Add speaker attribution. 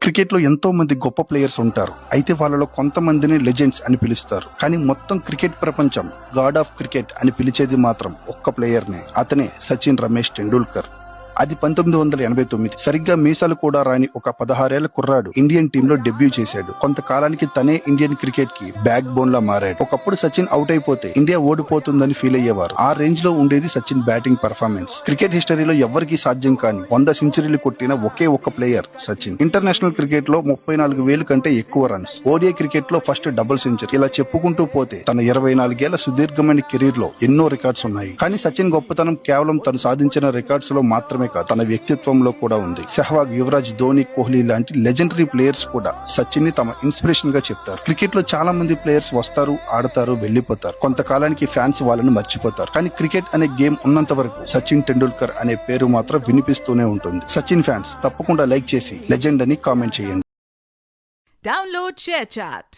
Speaker 1: Cricket లో ఎంతో మంది గొప్ప ప్లేయర్స్ ఉంటారు. అయితే వాళ్ళలో కొంతమందిని లెజెండ్స్ అని పిలుస్తారు. కానీ మొత్తం క్రికెట్ ప్రపంచం గాడ్ ఆఫ్ క్రికెట్ అని పిలిచేది మాత్రం ఒక్క ప్లేయర్నే. అతనే సచిన్ రమేష్ టెండూల్కర్. అది 1989. సరిగ్గా మీసాలు కూడా రాని ఒక 16 ఏళ్ల కుర్రాడు ఇండియన్ టీమ్ లో డెబ్యూ చేశాడు. కొంతకాలానికి తనే ఇండియన్ క్రికెట్ కి బ్యాక్ బోన్ లా మారాడు. ఒకప్పుడు సచిన్ అవుట్ అయిపోతే ఇండియా ఓడిపోతుందని ఫీల్ అయ్యేవారు. ఆ రేంజ్ లో ఉండేది సచిన్ బ్యాటింగ్ పర్ఫార్మెన్స్. క్రికెట్ హిస్టరీలో ఎవ్వరికీ సాధ్యం కాని 100 సెంచరీలు కొట్టిన ఒకే ఒక్క ప్లేయర్ సచిన్. ఇంటర్నేషనల్ క్రికెట్ లో 34,000 కంటే ఎక్కువ రన్స్, ఓడిఐ క్రికెట్ లో ఫస్ట్ డబుల్ సెంచరీ, ఇలా చెప్పుకుంటూ పోతే తన 24 ఏళ్ల సుదీర్ఘమైన కెరీర్ లో ఎన్నో రికార్డ్స్ ఉన్నాయి. కానీ సచిన్ గొప్పతనం కేవలం తను సాధించిన రికార్డ్స్ లో మాత్రమే కాదు, తన వ్యక్తిత్వంలో కూడా ఉంది. సెహ్వాగ్, యువరాజ్, ధోని, కోహ్లీ లాంటి లెజెండరీ ప్లేయర్స్ కూడా సచిన్ ని తమ ఇన్స్పిరేషన్ గా చెప్తారు. క్రికెట్ లో చాలా మంది ప్లేయర్స్ వస్తారు, ఆడతారు, వెళ్లిపోతారు. కొంతకాలానికి ఫ్యాన్స్ వాళ్ళని మర్చిపోతారు. కానీ క్రికెట్ అనే గేమ్ ఉన్నంత వరకు సచిన్ టెండూల్కర్ అనే పేరు మాత్రం వినిపిస్తూనే ఉంటుంది. సచిన్ ఫ్యాన్స్ తప్పకుండా లైక్ చేసి లెజెండ్ అని కామెంట్ చేయండి.
Speaker 2: Download ShareChat.